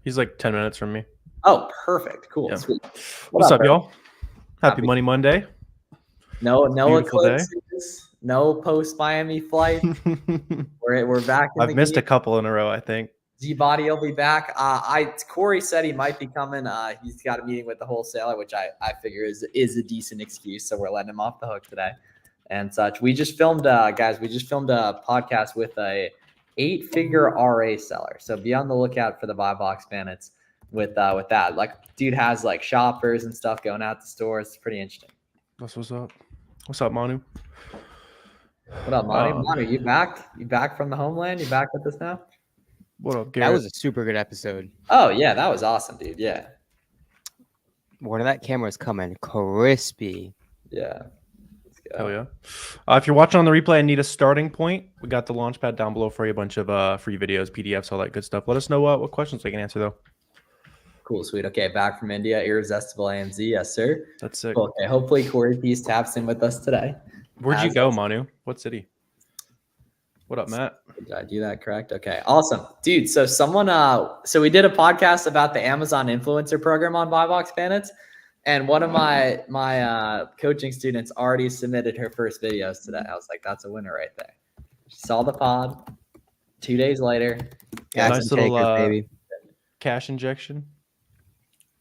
He's like 10 minutes from me. Oh, perfect. Cool. Yeah. Sweet. What's up, bro? y'all? Happy Money Monday. No Beautiful day. eclipses. No post Miami flight. We're back. I've missed a couple in a row, I think. G-Body will be back. Corey said he might be coming. He's got a meeting with the wholesaler, which I figure is a decent excuse. So we're letting him off the hook today and such. We just filmed, guys. We just filmed a podcast with a 8-figure RA seller. So be on the lookout for the Buy Box Bandits with that. Like, dude has like shoppers and stuff going out to stores. It's pretty interesting. That's what's up. What's up, Manu? What up, Manu? Manu, you back? You back from the homeland? You back with us now? What up, Garrett? That was a super good episode. Oh, yeah. That was awesome, dude. Yeah. One of that camera's coming crispy. Yeah. Hell yeah. If you're watching on the replay and need a starting point, we got the Launchpad down below for you. A bunch of free videos, PDFs, all that good stuff. Let us know what questions we can answer, though. Cool, sweet. Okay, back from India, irresistible AMZ. Yes, sir. That's sick. Cool. Okay, hopefully Corey Peace taps in with us today. Where'd you go, Manu? What city? What up, Matt? Did I do that correct? Okay, awesome, dude. So so we did a podcast about the Amazon influencer program on Buy Box Bandits, and one of my coaching students already submitted her first videos today. I was like, that's a winner right there. She saw the pod. 2 days later, nice little cash injection.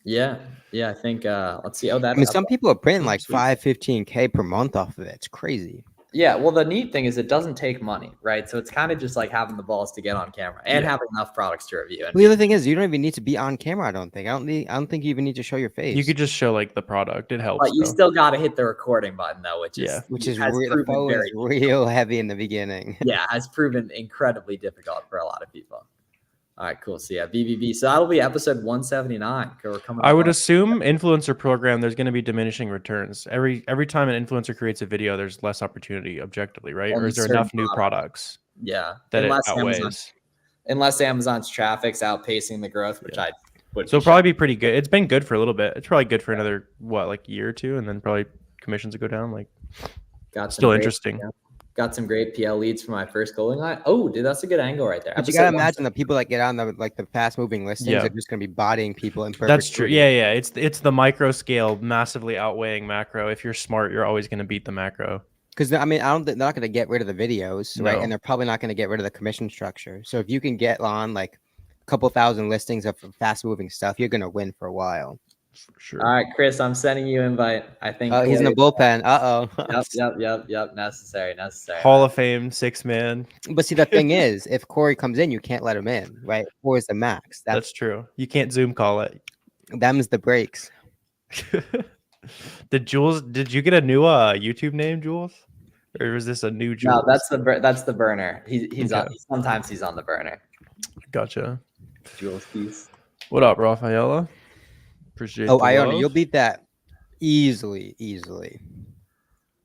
Yeah, I think let's see. Some people are printing like 15K per month off of it. It's crazy. Yeah, well, the neat thing is it doesn't take money, right? So it's kind of just like having the balls to get on camera and having enough products to review. The other thing is you don't even need to be on camera. I don't think you even need to show your face. You could just show like the product. It helps. But you still got to hit the recording button though, which is real heavy in the beginning. Yeah, has proven incredibly difficult for a lot of people. All right, cool. So yeah, BBB. So that'll be episode 179. We're coming. I would assume influencer program. There's going to be diminishing returns every time an influencer creates a video. There's less opportunity objectively, right? Or is there enough new products? Yeah, that it outweighs. Unless Amazon's traffic's outpacing the growth, which I would. So it'll probably be pretty good. It's been good for a little bit. It's probably good for another like year or two, and then probably commissions will go down. Like, still interesting. Yeah. Got some great PL leads for my first goaling line. Oh, dude, that's a good angle right there. But you gotta imagine the people that get on the fast moving listings are just gonna be bodying people in perfect. That's true. Yeah. It's the micro scale massively outweighing macro. If you're smart, you're always gonna beat the macro. Because they're not gonna get rid of the videos, right? And they're probably not gonna get rid of the commission structure. So if you can get on like a couple thousand listings of fast moving stuff, you're gonna win for a while. For sure. All right, Chris, I'm sending you an invite. I think. Oh, he's in the bullpen. Yep. Necessary. Hall of Fame 6-man. But see, the thing is, if Corey comes in, you can't let him in, right? Corey's the max. That's true. You can't Zoom call it. Them's the breaks. Did you get a new YouTube name, Jules? Or was this a new Jules? No, that's the burner. He's okay. Sometimes he's on the burner. Gotcha. Jules Peace. What up, Rafaela? Appreciate Iona, you'll beat that easily.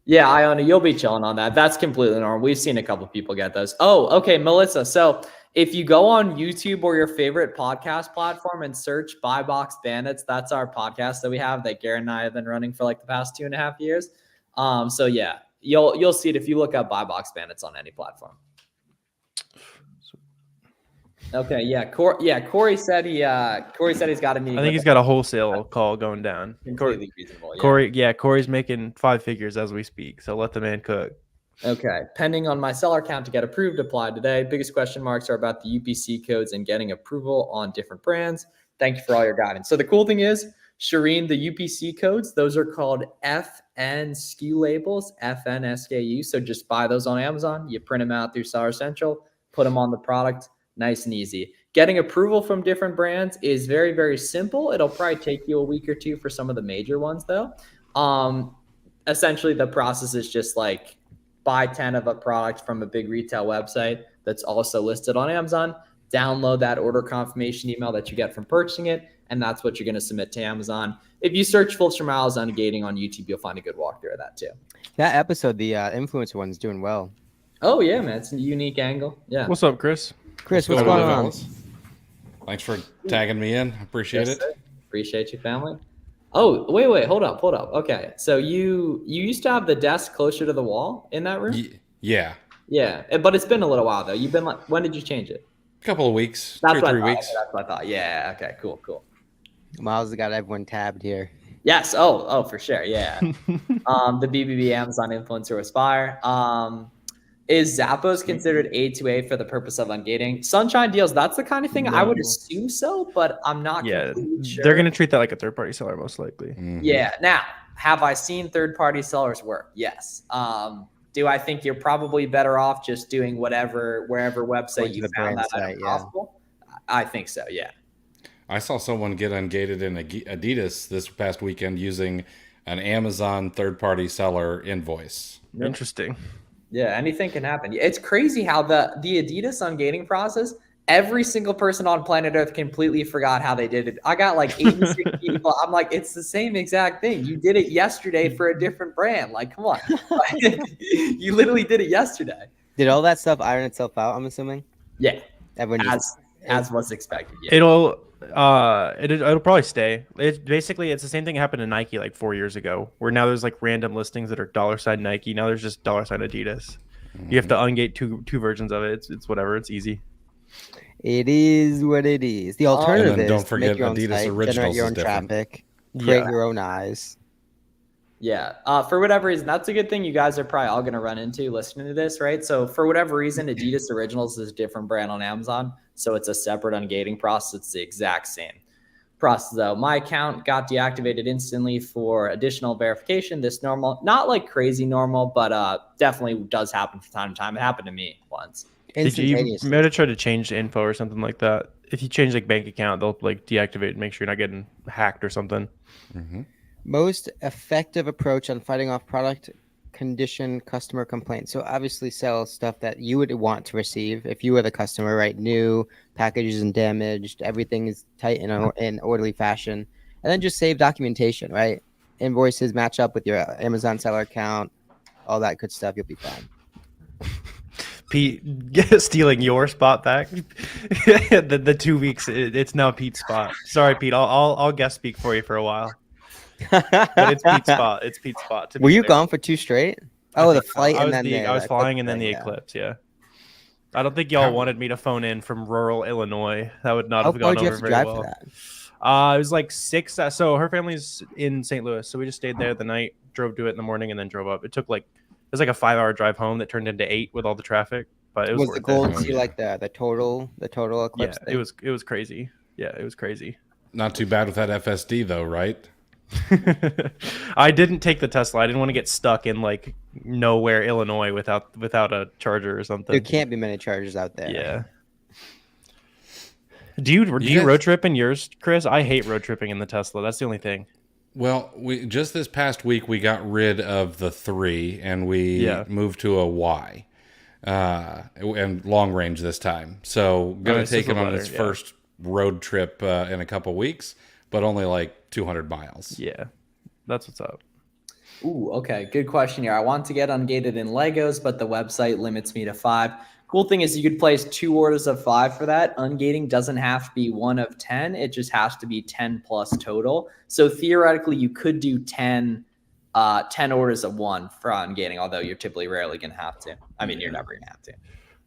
Yeah, Iona, you'll be chilling on that. That's completely normal. We've seen a couple people get those. Oh, okay, Melissa. So if you go on YouTube or your favorite podcast platform and search Buy Box Bandits, that's our podcast that we have that Garrett and I have been running for like the past 2.5 years. So yeah, you'll see it if you look up Buy Box Bandits on any platform. Okay, yeah. Corey said he's got a meeting. I think he's got a wholesale call going down. Completely reasonable. Yeah. Corey's making 5 figures as we speak, so let the man cook. Okay. Pending on my seller account to get approved, applied today. Biggest question marks are about the UPC codes and getting approval on different brands. Thank you for all your guidance. So the cool thing is, Shireen, the UPC codes, those are called FN SKU labels, FN SKU. So just buy those on Amazon. You print them out through Seller Central, put them on the product. Nice and easy. Getting approval from different brands is very, very simple. It'll probably take you a week or two for some of the major ones, though. Essentially, the process is just like buy 10 of a product from a big retail website that's also listed on Amazon, download that order confirmation email that you get from purchasing it, and that's what you're going to submit to Amazon. If you search Filter Miles Ungating on YouTube, you'll find a good walkthrough of that, too. That episode, the influencer one's doing well. Oh, yeah, man. It's a unique angle. Yeah. What's up, Chris? What's going on? Thanks for tagging me in. Appreciate it. Sir. Appreciate you, family. Oh, wait. Hold up. Okay. So you used to have the desk closer to the wall in that room? Yeah. Yeah. But it's been a little while, though. You've been when did you change it? Couple of weeks, That's 2 or what 3 I thought. weeks. Okay, that's what I thought. Yeah. Okay. Cool. Miles has got everyone tabbed here. Yes. Oh, for sure. Yeah. The BBB Amazon influencer was fire. Is Zappos considered A2A for the purpose of ungating? Sunshine deals, that's the kind of thing I would No. assume so, but I'm not Yeah, completely sure. they're gonna treat that like a third-party seller, most likely. Mhm. Yeah. Now, have I seen third-party sellers work? Yes. Do I think you're probably better off just doing wherever Going website to you the found brand that site, item yeah. possible? I think so. Yeah. I saw someone get ungated in Adidas this past weekend using an Amazon third-party seller invoice. Interesting. Yeah, anything can happen. It's crazy how the Adidas ungating process, every single person on planet Earth completely forgot how they did it. I got like 86 people. I'm like, it's the same exact thing. You did it yesterday for a different brand. Like, come on. You literally did it yesterday. Did all that stuff iron itself out, I'm assuming? Yeah, Everyone just as was expected. Yeah. It'll probably stay. It's the same thing that happened to Nike like 4 years ago, where now there's like random listings that are $sign Nike. Now there's just $sign Adidas. You have to ungate two versions of it. It's whatever. It's easy. It is what it is. The alternative And then is don't to forget make your own Adidas site, Originals generate your is own different. traffic, create Yeah. your own eyes. Yeah. For whatever reason, that's a good thing you guys are probably all going to run into listening to this, right? So for whatever reason, Adidas Originals is a different brand on Amazon. So it's a separate ungating process. It's the exact same process though. My account got deactivated instantly for additional verification. This normal, not like crazy normal, but definitely does happen from time to time. It happened to me once. Did you Instantaneously. maybe try to change the info or something like that? If you change like bank account, they'll like deactivate and make sure you're not getting hacked or something. Mm-hmm. Most effective approach on fighting off product condition customer complaints. So obviously sell stuff that you would want to receive if you were the customer, right? New packages and damaged, everything is tight in orderly fashion, and then just save documentation, right? Invoices match up with your Amazon seller account, all that good stuff. You'll be fine. Pete stealing your spot back. the 2 weeks, it's now Pete's spot. Sorry, Pete. I'll guest speak for you for a while. But it's Pete's spot. It's Pete's spot. Were you gone for 2 straight? Oh, the flight I and was then I was flying and then the yeah. eclipse. Yeah. I don't think y'all wanted me to phone in from rural Illinois. That would not How have far gone did you over have to very drive well. for that? It was like 6. So her family's in St. Louis, so we just stayed there the night, drove to it in the morning, and then drove up. It was like a 5-hour drive home that turned into 8 with all the traffic. But it was Was worth the goal it. to see like the total eclipse Yeah, thing? it was crazy. Yeah, it was crazy. Not too bad with that FSD though, right? I didn't take the Tesla. I didn't want to get stuck in like nowhere Illinois without a charger or something. There can't be many chargers out there. Yeah. Do you guys- road trip in yours, Chris? I hate road tripping in the Tesla. That's the only thing. Well, we just this past week we got rid of the 3 and we moved to a Y, and long range this time. So gonna this take is it on better, its yeah. first road trip in a couple weeks, but only like 200 miles. Yeah, that's what's up. Ooh, okay. Good question here. I want to get ungated in Legos, but the website limits me to 5. Cool thing is you could place 2 orders of 5 for that. Ungating doesn't have to be 1 of 10. It just has to be 10 plus total. So theoretically, you could do 10 orders of 1 for ungating, although you're typically rarely going to have to. I mean, you're never going to have to.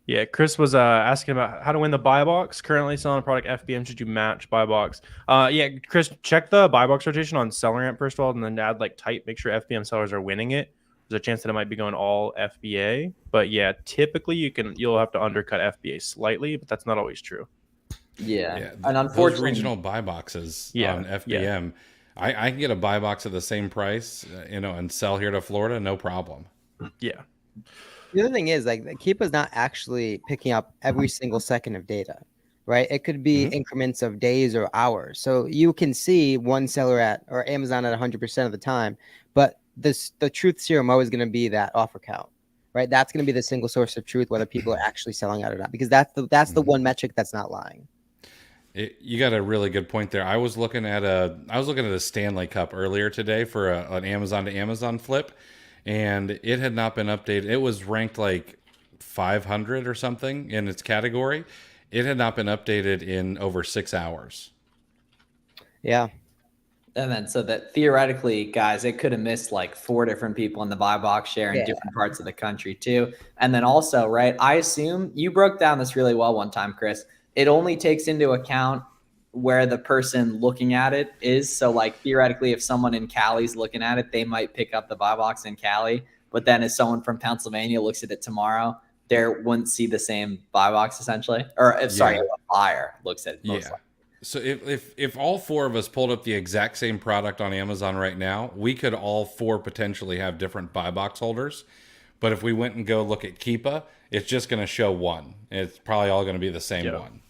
Yeah, Chris was asking about how to win the buy box. Currently selling a product FBM. Should you match buy box? Yeah, Chris, check the buy box rotation on SellerAmp first of all, and then add like type. Make sure FBM sellers are winning it. There's a chance that it might be going all FBA, but yeah, typically you'll have to undercut FBA slightly, but that's not always true. Yeah. And Those unfortunately, regional buy boxes Yeah, on FBM, I can get a buy box at the same price, and sell here to Florida, no problem. Yeah. The other thing is like Keepa's not actually picking up every single second of data, right? It could be increments of days or hours. So you can see one seller or Amazon at 100% of the time, but the truth serum always going to be that offer count, right? That's going to be the single source of truth, whether people are actually selling out or not, because that's the one metric that's not lying. You got a really good point there. I was looking at a Stanley Cup earlier today for an Amazon to Amazon flip, and it had not been updated. It was ranked like 500 or something in its category. It had not been updated in over 6 hours. Yeah. and then so that theoretically, guys, it could have missed like 4 different people in the buy box share in different parts of the country too. And then also, right, I assume you broke down this really well one time, Chris. it only takes into account where the person looking at it is. So like theoretically, if someone in Cali's looking at it, they might pick up the buy box in Cali. But then if someone from Pennsylvania looks at it tomorrow, they wouldn't see the same buy box essentially. Or if sorry, a buyer looks at it. Most likely. So if all four of us pulled up the exact same product on Amazon right now, we could all four potentially have different buy box holders. But if we went and go look at Keepa, it's just going to show one. It's probably all going to be the same one.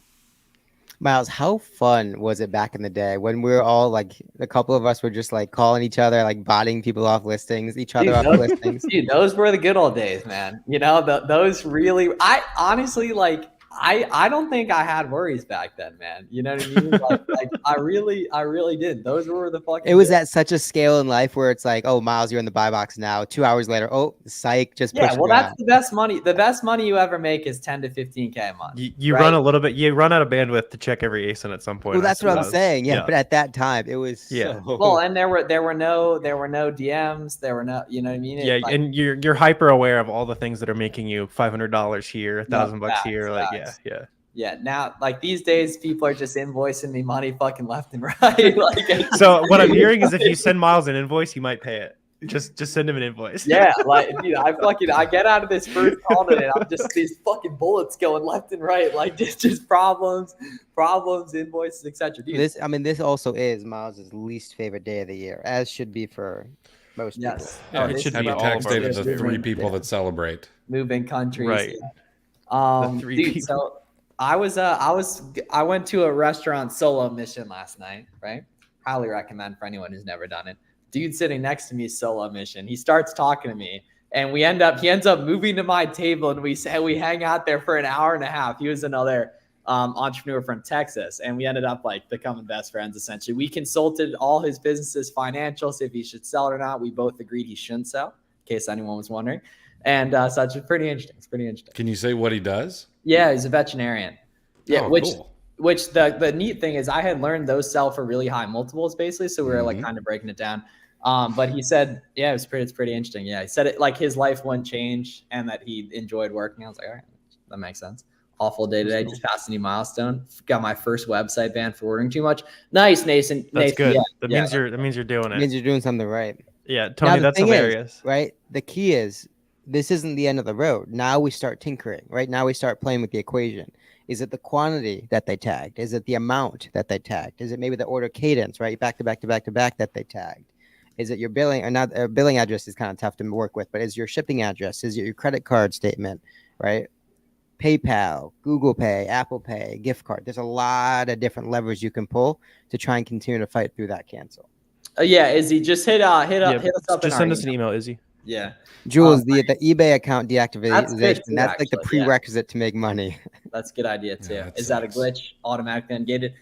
Miles, how fun was it back in the day when we were all like, a couple of us were just like calling each other, like botting people off listings, each other off listings? Dude, those were the good old days, man. You know, those really, I honestly like, I don't think I had worries back then, man. You know what I mean? Like I really did. Those were the fucking. It was at such a scale in life where it's like, oh, Miles, you're in the buy box now. 2 hours later, oh, psych, just yeah. Well, that's the best money. The best money you ever make is 10 to 15K a month. You run a little bit. You run out of bandwidth to check every ASIN at some point. Well, that's what I'm saying. Yeah, but at that time, it was so... Well, and there were no DMs. There were no, you know what I mean? And you're hyper aware of all the things that are making you $500 here, $1,000 here. Like yeah. Now, like these days, people are just invoicing me money fucking left and right. Like, so what I'm hearing is if you send Miles an invoice, he might pay it. Just send him an invoice. Yeah, like dude, I get out of this first call today, I'm just these fucking bullets going left and right, like just problems, invoices, etc. This also is Miles' least favorite day of the year, as should be for most people. Yeah, it should be tax day to the three people that celebrate moving countries. Right. Dude, so I went to a restaurant solo mission last night, right? Highly recommend for anyone who's never done it. Dude sitting next to me, solo mission. He starts talking to me and he ends up moving to my table and we hang out there for an hour and a half. He was another entrepreneur from Texas and we ended up like becoming best friends essentially. We consulted all his businesses financials, if he should sell it or not. We both agreed he shouldn't sell, in case anyone was wondering. And so it's pretty interesting. It's pretty interesting. Can you say what he does? Yeah, he's a veterinarian. Yeah, cool. Which the neat thing is I had learned those sell for really high multiples basically. So we were like kind of breaking it down. But he said, yeah, it's pretty interesting. Yeah. He said it like his life wouldn't change and that he enjoyed working. I was like, all right, that makes sense. Awful day today. Just passed a new milestone. Got my first website banned for ordering too much. Nice, Nathan. That's good. Yeah, that means you're doing it. It means you're doing something right. Yeah, Tony, that's hilarious. Right? The key is this isn't the end of the road. Now we start tinkering, right? Now we start playing with the equation. Is it the quantity that they tagged? Is it the amount that they tagged? Is it maybe the order cadence, right? Back to back that they tagged? Is it your billing or not? Billing address is kind of tough to work with, but is your shipping address? Is it your credit card statement, right? PayPal, Google Pay, Apple Pay, gift card. There's a lot of different levers you can pull to try and continue to fight through that cancel. Yeah, Izzy, just hit us up. Just send us an email, Izzy. Yeah. Jules, the eBay account deactivation, that's like the prerequisite to make money. That's a good idea too. Yeah, is that a glitch? Automatically ungated.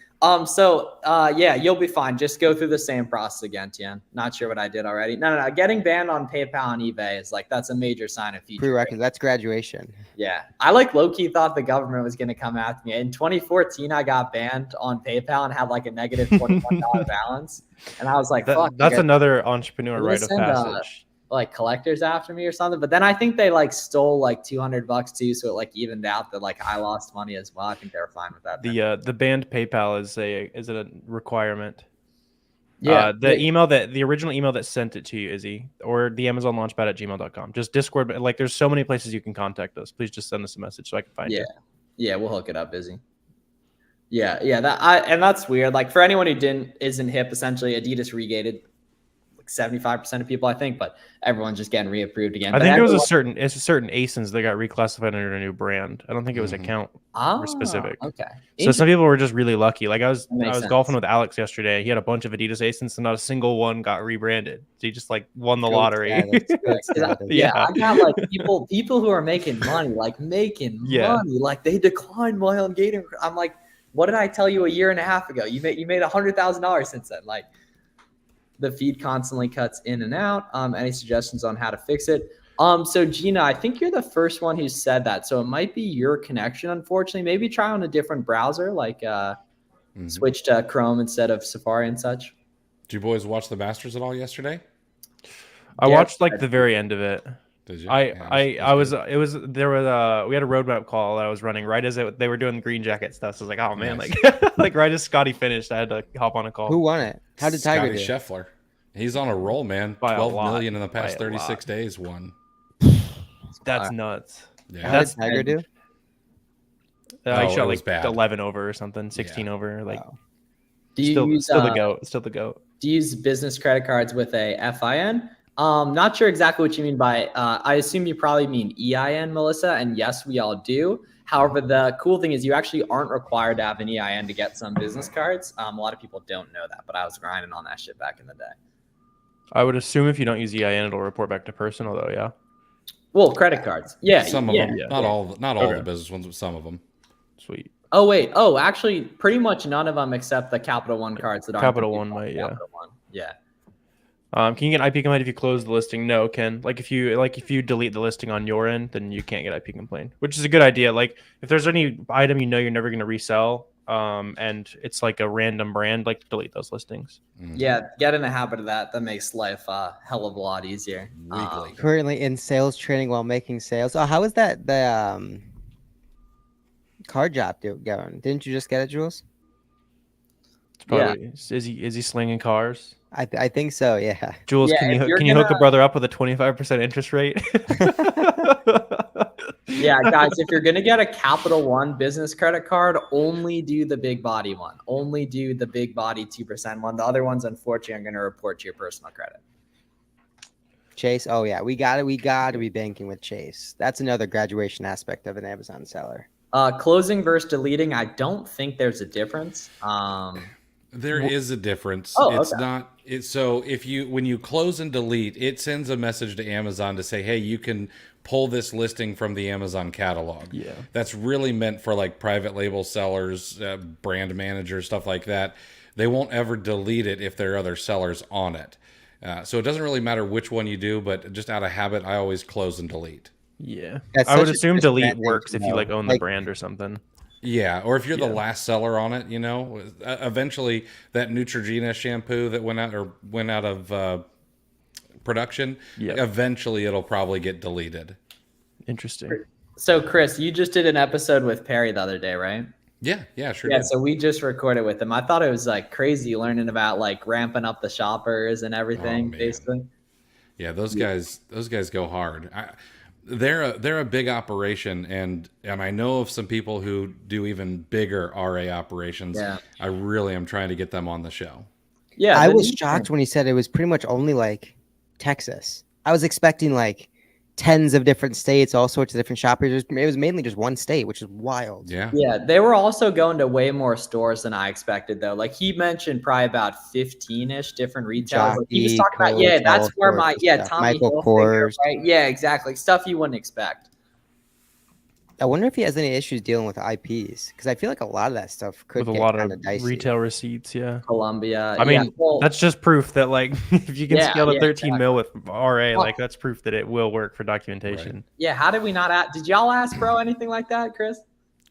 Yeah, you'll be fine. Just go through the same process again, Tian. Not sure what I did already. No. Getting banned on PayPal and eBay is like, that's a major sign of future. Prerequisite. That's graduation. Yeah. I like low-key thought the government was going to come after me. In 2014, I got banned on PayPal and had like a negative $41 balance. And I was like, fuck. That's another entrepreneur rite of passage. Like collectors after me or something, but then I think they like stole like $200 too, so it like evened out that like I lost money as well. I think they were fine with that. The banned PayPal is a requirement. Yeah, the original email that sent it to you, Izzy, or the Amazon Launchpad at gmail.com. Just Discord. Like there's so many places you can contact us. Please just send us a message so I can find you. Yeah, we'll hook it up, Izzy. Yeah. And that's weird. Like for anyone who isn't hip, essentially Adidas regated 75% of people, I think, but everyone's just getting reapproved again. I think there was a certain ASINs that got reclassified under a new brand. I don't think it was account specific. Okay. So some people were just really lucky. Like I was sense. golfing with Alex yesterday. He had a bunch of Adidas ASINs and not a single one got rebranded. So he just like won the lottery. Yeah, I got like people who are making money, like they declined my Ungating. I'm like, what did I tell you a year and a half ago? You made $100,000 since then. Like, the feed constantly cuts in and out. Any suggestions on how to fix it? So Gina, I think you're the first one who said that. So it might be your connection, unfortunately. Maybe try on a different browser, like switch to Chrome instead of Safari and such. Did you boys watch the Masters at all yesterday? I watched like the very end of it. Did you? I Yeah, I was it was there was we had a roadmap call that I was running right as they were doing the green jacket stuff. So I was like, oh man, Nice. like right as Scotty finished, I had to hop on a call. Who won it? How did Tiger Scotty do? Scheffler. He's on a roll, man. By a 12 lot. million in the By past a 36 lot. days won. That's nuts. Yeah. How That's did Tiger do? I Oh, shot it was like bad. 11 over or something, 16 over. Like Wow. Do you still use the goat. Still the goat. do you use business credit cards with a FIN? Not sure exactly what you mean by. I assume you probably mean EIN, Melissa. And yes, we all do. However, the cool thing is you actually aren't required to have an EIN to get some business cards. A lot of people don't know that, but I was grinding on that shit back in the day. I would assume if you don't use EIN, it'll report back to personal though. Yeah. Well, credit cards. Yeah. Some of yeah, them, yeah. not all Okay. the business ones, but some of them. Sweet. Oh wait. Oh, actually, pretty much none of them except the Capital One cards that aren't Capital the One default might, yeah. Capital One. Yeah. Can you get IP complaint if you close the listing? No, Ken. Like if you delete the listing on your end, then you can't get IP complaint, which is a good idea. Like if there's any item you know you're never going to resell, and it's like a random brand, like delete those listings. Yeah. Get in the habit of that. That makes life a hell of a lot easier. Weekly. Currently in sales training while making sales. Oh, how is that the car job going? Didn't you just get it, Jules? It's probably, is he slinging cars? I think so. Yeah. Jules, Yeah, can if you you're hook a gonna- brother up with a 25% interest rate? Yeah, guys, if you're gonna get a Capital One business credit card, only do the big body one. Only do the big body 2% one. The other ones, unfortunately, are gonna report to your personal credit. Chase. Oh yeah, we got to be banking with Chase. That's another graduation aspect of an Amazon seller. Closing versus deleting, I don't think there's a difference. There is a difference. Oh, It's okay. not. It's so when you close and delete, it sends a message to Amazon to say, hey, you can pull this listing from the Amazon catalog. Yeah. That's really meant for like private label sellers, brand managers, stuff like that. They won't ever delete it if there are other sellers on it. So it doesn't really matter which one you do, but just out of habit, I always close and delete. Yeah. That's I would such a assume Chris delete Grant thing works to if you know. like own the Like- brand or something. Yeah, or if you're Yeah. the last seller on it, you know, eventually that Neutrogena shampoo that went out of production, Yeah. eventually it'll probably get deleted. Interesting. So, Chris, you just did an episode with Perry the other day, right? Yeah, sure. Yeah, did. so we just recorded with him. I thought it was like crazy learning about like ramping up the shoppers and everything, man. basically. Yeah, those guys go hard. They're a big operation, and I know of some people who do even bigger RA operations. Yeah. I really am trying to get them on the show. Yeah, I the was new shocked thing- when he said it was pretty much only like Texas. I was expecting like tens of different states, all sorts of different shoppers. It was mainly just one state, which is wild. Yeah. Yeah, they were also going to way more stores than I expected, though. Like he mentioned, probably about 15-ish different retailers. Like, he was Jockey, talking about, yeah, Coach, that's all where sorts my of stuff. Tommy Michael Hilfiger, Kors. right? Yeah, exactly. Stuff you wouldn't expect. I wonder if he has any issues dealing with IPs because I feel like a lot of that stuff could With a get lot kind of dicey. retail receipts, yeah. Columbia. I mean, yeah, well, that's just proof that like if you can Yeah, scale to yeah, 13 mil with RA, Well- like that's proof that it will work for documentation. yeah. How did we not ask? Did y'all ask bro anything like that, Chris?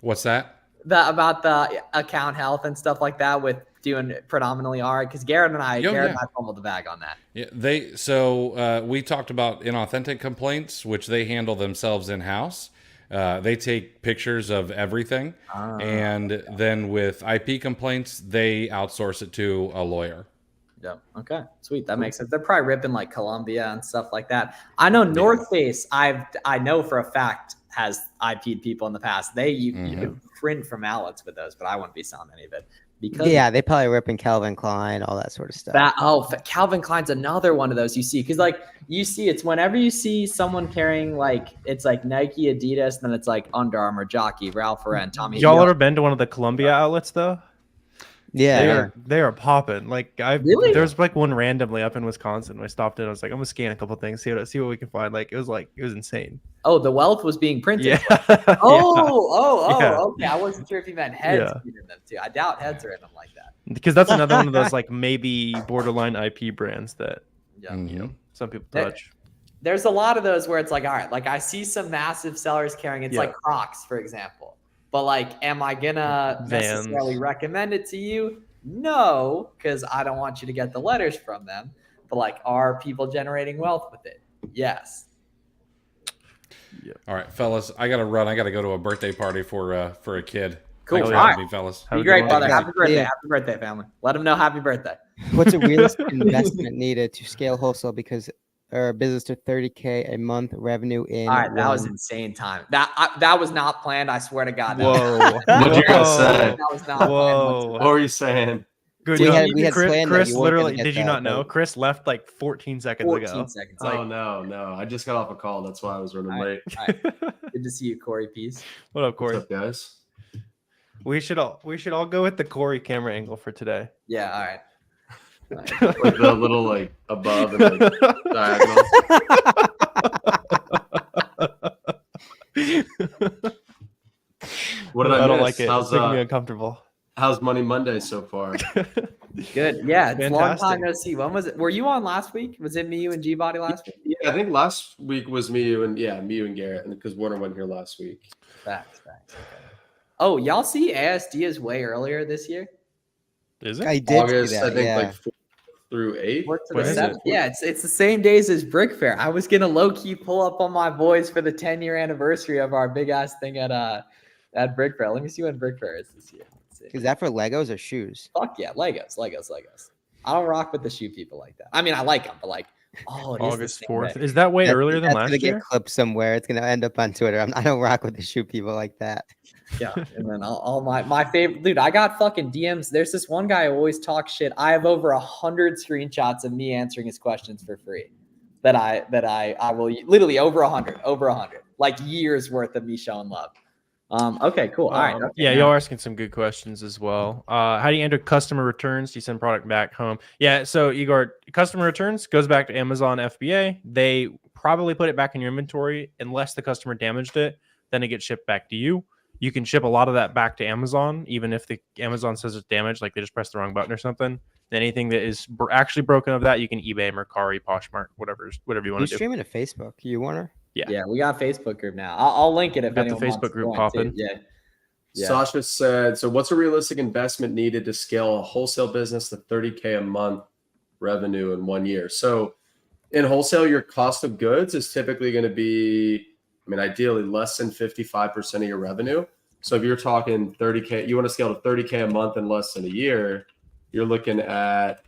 What's that? About the account health and stuff like that with doing predominantly RA? Because Garrett and I fumbled the bag on that. Yeah, we talked about inauthentic complaints, which they handle themselves in house. They take pictures of everything, and then with IP complaints, they outsource it to a lawyer. Yep. Okay. Sweet. That makes sense. They're probably ripping like Columbia and stuff like that. I know North Face. I know for a fact has IP'd people in the past. You print from outlets with those, but I wouldn't be selling any of it because Yeah, they probably ripping Calvin Klein, all that sort of stuff. Calvin Klein's another one of those you see because like you see it's whenever you see someone carrying like it's like Nike, Adidas, then it's like Under Armour, Jockey, Ralph Lauren, Tommy. Y'all Hilfiger. ever been to one of the Columbia outlets though? Yeah, They are popping. Like Really? there's like one randomly up in Wisconsin. I stopped in. I was like, I'm gonna scan a couple things, see what we can find. Like it was insane. Oh, the wealth was being printed. Yeah. Oh, Yeah. okay. I wasn't sure if you meant heads Yeah. in them too. I doubt heads are in them like that. Because that's another one of those like maybe borderline IP brands that Yeah. you know some people That- touch. There's a lot of those where it's like, all right, like I see some massive sellers carrying it's Yeah. like Crocs, for example. But like, am I gonna Vans. necessarily recommend it to you? No, because I don't want you to get the letters from them. But like, are people generating wealth with it? Yes. All right, fellas, I gotta run. I gotta go to a birthday party for a kid. Cool. Thanks for All having right. me, fellas. Have Be a good great, one. brother. Okay. Happy birthday. Yeah. Happy birthday, family. Let them know happy birthday. What's a realistic investment needed to scale wholesale because our business to 30K a month revenue in All right, that was one- insane time. That was not planned. I swear to God. Whoa. What you gonna Whoa. say? That was not planned. Whoa. What were you saying? Good. We no, had Chris, planned that Chris you weren't gonna literally, get did you that, not know? but- Chris left like 14 seconds 14 ago. seconds. Oh no, I just got off a call. That's why I was running All right. late. All right. Good to see you, Corey. Peace. What up, What's Corey? up, guys? We should all go with the Corey camera angle for today. Yeah. All right. Like the little like above and like diagonal. What did I don't miss? like it. It's making me uncomfortable. How's Money Monday so far? Good. Yeah. It's a long Fantastic. time no see. When was it? Were you on last week? Was it me, you, and G Body last week? Yeah, I think last week was me, you, and Garrett, and because Warner went here last week. Facts. Okay. Oh, y'all see ASD is way earlier this year. Is it? I did August, see that. I think yeah. like 4 through 8. Work to When the is 7th. it? Yeah, it's the same days as Brick Fair. I was gonna low key pull up on my boys for the 10-year anniversary of our big ass thing at Brick Fair. Let me see when Brick Fair is this year. Let's see. Is that for Legos or shoes? Fuck yeah, Legos. I don't rock with the shoe people like that. I mean, I like them, but like, oh, it is the August same 4th. day. Is that way That- earlier than that's last gonna year? get clipped somewhere. It's gonna end up on Twitter. I don't rock with the shoe people like that. Yeah, and then all my favorite dude. I got fucking DMs. There's this one guy who always talks shit. I have over 100 screenshots of me answering his questions for free. That I will literally over 100, like years worth of me showing love. Okay, cool. All right. Okay, Yeah, now- y'all are asking some good questions as well. How do you enter customer returns? Do you send product back home? Yeah, so Igor, customer returns goes back to Amazon FBA. They probably put it back in your inventory unless the customer damaged it. Then it gets shipped back to you. You can ship a lot of that back to Amazon, even if the Amazon says it's damaged, like they just pressed the wrong button or something. Anything that is actually broken of that, you can eBay, Mercari, Poshmark, whatever you You want to do. streaming to Facebook? You wanna? Yeah, we got a Facebook group now. I'll link it if Got the anyone wants Facebook to group join, popping. too. Yeah. Yeah. Sasha said, so what's a realistic investment needed to scale a wholesale business to 30K a month revenue in 1 year? So in wholesale, your cost of goods is typically going to be, I mean, ideally less than 55% of your revenue. So if you're talking 30K, you want to scale to 30K a month in less than a year, you're looking at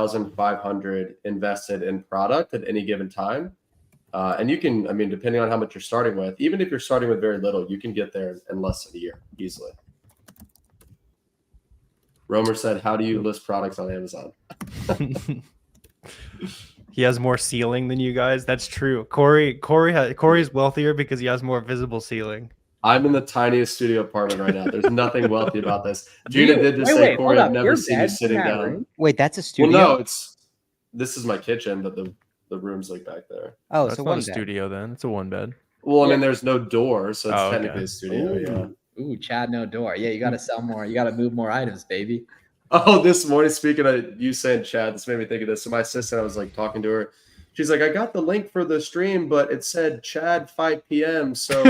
16,500 invested in product at any given time. And you can, I mean, depending on how much you're starting with, even if you're starting with very little, you can get there in less than a year easily. Romer said, how do you list products on Amazon? He has more ceiling than you guys. That's true. Corey's wealthier because he has more visible ceiling. I'm in the tiniest studio apartment right now. There's nothing wealthy about this. Gina You- did just wait, say, wait, Corey, hold I've up. never Your seen you bed's in sitting that down. room? Wait, that's a Well, studio. no, this is my kitchen, but the room's like back there. Oh, That's so not one a bed. studio then. It's a one bed. Well, I Yeah. mean, there's no door, so it's Oh, okay. technically a studio. Yeah. Ooh, Chad, no door. Yeah, you got to sell more. You got to move more items, baby. Oh, this morning, speaking of you saying Chad, this made me think of this. So my assistant, I was like talking to her. She's like, I got the link for the stream, but it said Chad 5 p.m. So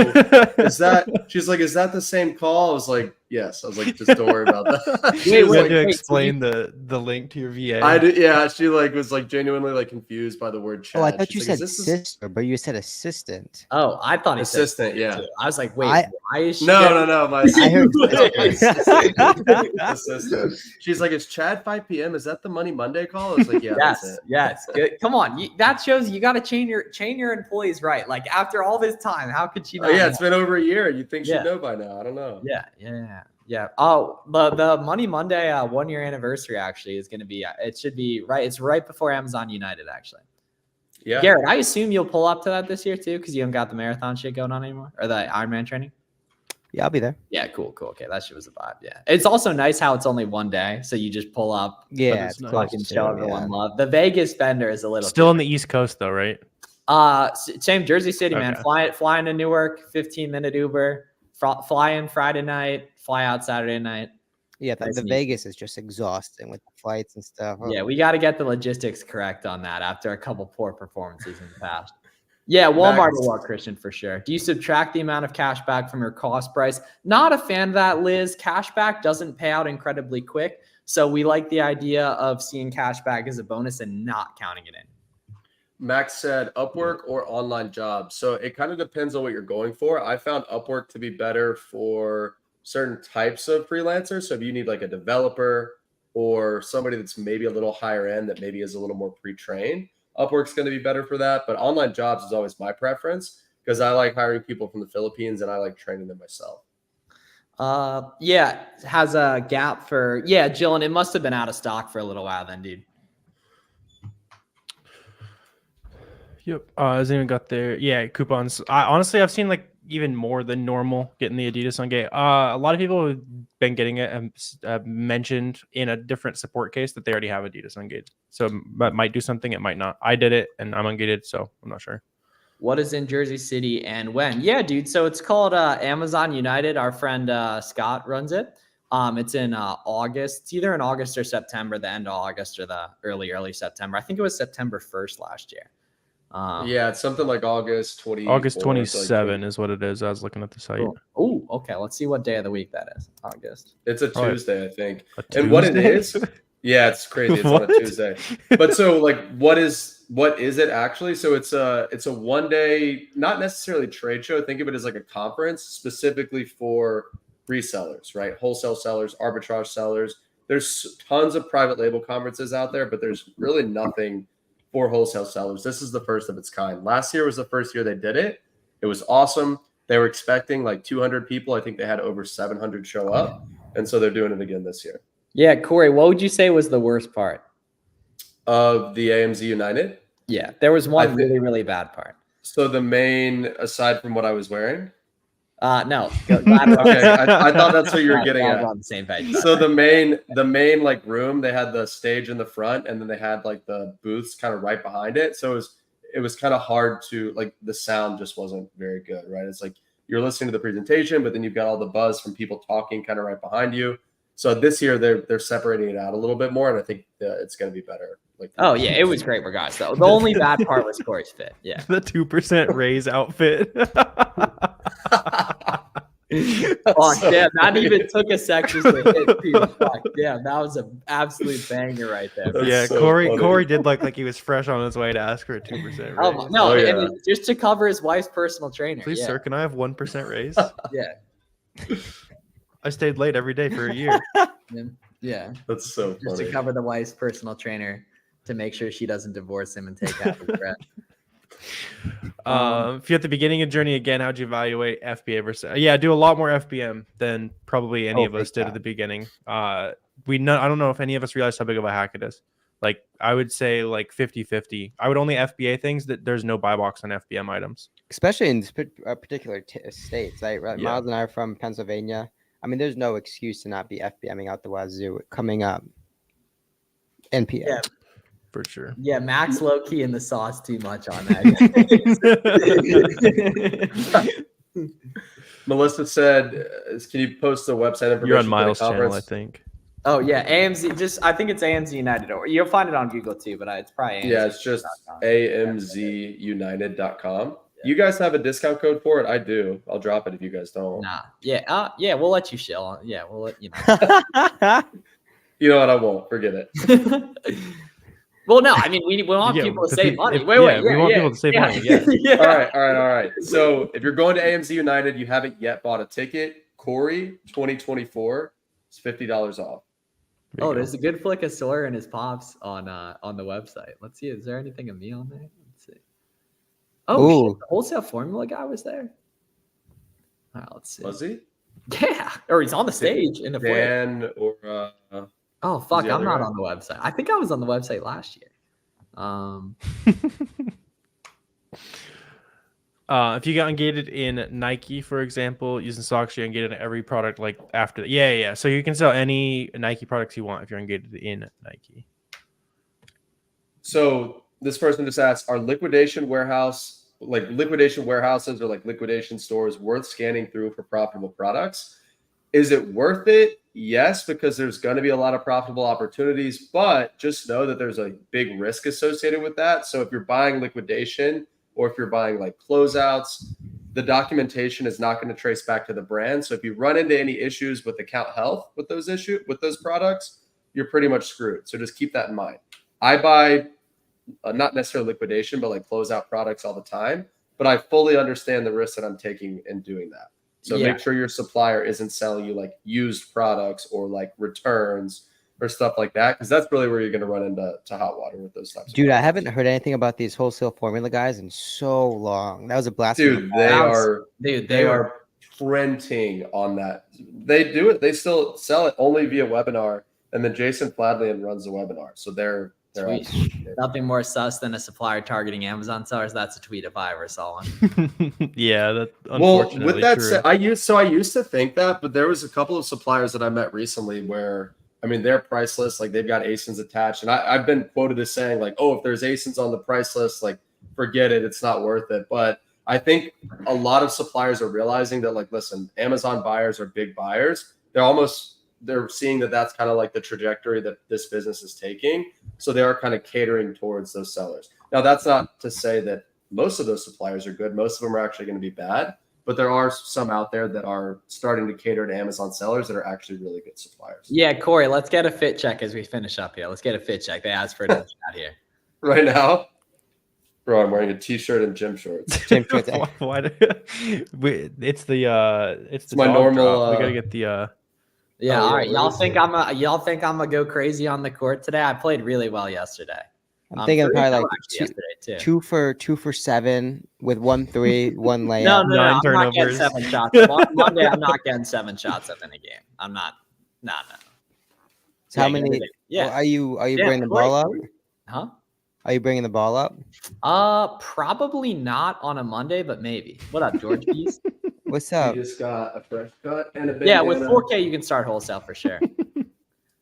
is that, she's like, is that the same call? I was like, yes. I was like, just don't worry about that. She Wait, was We had like, to so explain the link to your VA. I did, yeah. She like was like genuinely like confused by the word Chad. Oh, I thought you She's like, said "Is this sister, but you said assistant. Oh, I thought he said assistant?" Yeah. too. I was like, wait, I- why is she? No. My I heard assistant. She's like, is Chad 5 p.m.? Is that the Money Monday call? I was like, yeah, that's Yes, it. yes. Good. Come on, that shows you got to chain your employees right. Like after all this time, how could she Oh not? yeah, know? it's been over a year. You think Yeah. she'd know by now? I don't know. Yeah. Oh, the Money Monday 1 year anniversary actually is going to be. It should be right. It's right before Amazon United actually. Yeah. Garrett, I assume you'll pull up to that this year too, because you don't got the marathon shit going on anymore, or the Ironman training. Yeah, I'll be there. Yeah, cool. Okay, that shit was a vibe. Yeah, it's also nice how it's only 1 day, so you just pull up. Yeah, it's it's nice. close Fucking too, show everyone yeah. love. The Vegas bender is a little Still on the East Coast though, right? Same Jersey City, man. Okay. Fly into Newark, 15-minute Uber. Fly in Friday night, fly out Saturday night. Yeah, Nice the and easy. Vegas is just exhausting with the flights and stuff. Oh. Yeah, we got to get the logistics correct on that after a couple poor performances in the past. Yeah, Walmart will work, Christian, for sure. Do you subtract the amount of cash back from your cost price? Not a fan of that, Liz. Cash back doesn't pay out incredibly quick. So we like the idea of seeing cash back as a bonus and not counting it in. Max said Upwork or online jobs. So it kind of depends on what you're going for. I found Upwork to be better for certain types of freelancers. So if you need like a developer or somebody that's maybe a little higher end that maybe is a little more pre-trained, Upwork's going to be better for that. But online jobs is always my preference because I like hiring people from the Philippines and I like training them myself. Yeah, has a gap for Jillian. It must have been out of stock for a little while then, dude. Yep. Hasn't even got their coupons. Honestly, I've seen like even more than normal getting the Adidas Ungate. A lot of people have been getting it and mentioned in a different support case that they already have Adidas Ungate. So that might do something. It might not. I did it and I'm ungated, so I'm not sure. What is in Jersey City and when? Yeah, dude. So it's called Amazon United. Our friend Scott runs it. It's in August. It's either in August or September, the end of August or the early September. I think it was September 1st last year. Yeah, it's something like August 20. August 27 is what it is. I was looking at the site. Oh, okay. Let's see what day of the week that is. August. It's a Tuesday, I think. And what it is, yeah, it's crazy. It's on a Tuesday. But so like, what is it actually? So it's a 1 day, not necessarily trade show. Think of it as like a conference specifically for resellers, right? Wholesale sellers, arbitrage sellers. There's tons of private label conferences out there, but there's really nothing for wholesale sellers. This is the first of its kind. Last year was the first year they did it. It was awesome. They were expecting like 200 people. I think they had over 700 show up. And so they're doing it again this year. Yeah, Corey, what would you say was the worst part of the AMZ United? Yeah, there was one really, really bad part. So the main, aside from what I was wearing? No. Okay, I thought that's what you were getting at. On the same page. So the main like room, they had the stage in the front, and then they had like the booths kind of right behind it. So it was kind of hard to like, the sound just wasn't very good, right? It's like you're listening to the presentation, but then you've got all the buzz from people talking kind of right behind you. So this year they're separating it out a little bit more, and I think it's going to be better. Like, oh yeah, it was great regardless though. The only bad part was Corey's fit. Yeah, the 2% raise outfit. Oh damn, that even took a sec just to hit too. Fuck, damn, that was an absolute banger right there. That's yeah, so Corey funny. did look like he was fresh on his way to ask for a 2% raise. Oh no, Oh, yeah. and just to cover his wife's personal trainer. Please, yeah. sir, can I have 1% raise? Yeah, I stayed late every day for a year. yeah. That's so Just funny. to cover the wife's personal trainer to make sure she doesn't divorce him and take half his bread. If you're at the beginning of journey again, how'd you evaluate FBA versus? Yeah, do a lot more FBM than probably any of us did at the beginning. I don't know if any of us realized how big of a hack it is. Like I would say like 50-50. I would only FBA things that there's no buy box on FBM items, especially in particular states. Right? Yeah. Miles and I are from Pennsylvania. I mean, there's no excuse to not be FBMing out the wazoo coming up. NPA. Yeah. For sure. Yeah, Max low key in the sauce too much on that. Melissa said, "Can you post the website information?" You're on for the Miles' channel, conference? I think. Oh yeah, AMZ. I think it's AMZ United, or you'll find it on Google too. But it's probably AMZ. Yeah, it's just amzunited.com. You guys have a discount code for it? I do. I'll drop it if you guys don't. Nah. Yeah. Yeah. We'll let you shill. Yeah. We'll let you know. You know what? I won't. Forget it. Well, no. I mean, we want people to save money. We want people to save money. Yeah. Yeah. All right. So if you're going to AMZ United, you haven't yet bought a ticket. Corey 2024 is $50 off. Oh, there's a good flick of Sawyer and his pops on the website. Let's see. Is there anything of me on there? Let's see. Oh, shit, the wholesale formula guy was there. All right, let's see. Was he? Yeah, or he's on the stage in the flick. Dan or Oh fuck, the I'm other not guy? on the website. I think I was on the website last year. If you got ungated in Nike, for example, using socks, you're ungated in every product like after that. Yeah. So you can sell any Nike products you want if you're ungated in Nike. So this person just asked, are liquidation warehouses or like liquidation stores worth scanning through for profitable products? Is it worth it? Yes, because there's going to be a lot of profitable opportunities, but just know that there's a big risk associated with that. So if you're buying liquidation or if you're buying like closeouts, the documentation is not going to trace back to the brand. So if you run into any issues with account health with those products, you're pretty much screwed. So just keep that in mind. I buy not necessarily liquidation, but like closeout products all the time. But I fully understand the risk that I'm taking in doing that. So make sure your supplier isn't selling you like used products or like returns or stuff like that, because that's really where you're going to run into hot water with those types. Dude, of I products. haven't heard anything about these wholesale formula guys in so long. That was a blast. Dude, they are printing on that. They do it. They still sell it only via webinar, and then Jason Fladlian runs the webinar. So they're nothing more sus than a supplier targeting Amazon sellers. That's a tweet if I ever saw one. Yeah, that's well. unfortunately With that true. said, I used to think that, but there was a couple of suppliers that I met recently where, I mean, they're priceless. Like they've got ASINs attached, and I've been quoted as saying like, "Oh, if there's ASINs on the price list, like forget it, it's not worth it." But I think a lot of suppliers are realizing that, like, listen, Amazon buyers are big buyers. They're seeing that that's kind of like the trajectory that this business is taking. So they are kind of catering towards those sellers. Now, that's not to say that most of those suppliers are good. Most of them are actually going to be bad, but there are some out there that are starting to cater to Amazon sellers that are actually really good suppliers. Yeah, Corey, let's get a fit check as we finish up here. Let's get a fit check. They asked for it in the chat here. Right now? Bro, I'm wearing a t-shirt and gym shorts. Gym shorts. It's my dog normal, drop. We gotta get the Yeah, all right. where Y'all is think it? y'all think I'm gonna go crazy on the court today? I played really well yesterday. I'm thinking probably like yesterday too. 2 for 7 with 1 3, 1 layup. No, Nine I'm not getting turnovers. 7 shots. Monday, I'm not getting 7 shots up in a game. I'm not. No. So how many? Yeah. Are you Yeah, bringing the ball up? Huh? Are you bringing the ball up? Probably not on a Monday, but maybe. What up, George Keys? What's You up? just got a fresh cut and a Yeah, with bandana. 4K, you can start wholesale for sure.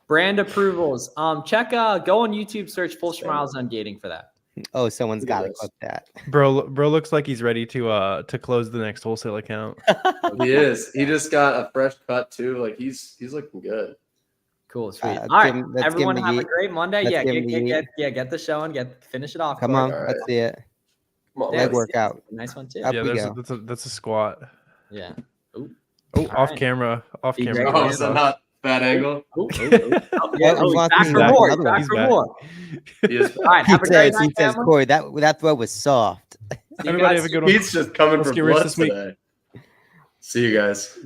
Brand approvals. Check. Go on YouTube, search Full Smiles Ungating for that. Oh, someone's Look at got to this. clip that. bro looks like he's ready to close the next wholesale account. He is. He just got a fresh cut too. Like he's looking good. Cool, sweet. Let's All right, give him- let's give everyone him have the a great Monday. Let's Yeah, give him the get the show and finish it off. Come Corey. on, All let's right. see it. Come on, Yeah, Leg let's- workout. Nice one too. Up Yeah, we that's go. a squat. Yeah. Ooh. Oh, All off right. camera. Off Be camera. great. Oh, is that not bad angle? Ooh. Oh, yeah. Oh, He's back he's for back. more. Another He's one. back He's for back. more. He is. All right, He have a great says, night, family. Corey, that throw was soft. See you Everybody guys have a good one. He's just coming Let's for get rich blood this week. today. See you guys.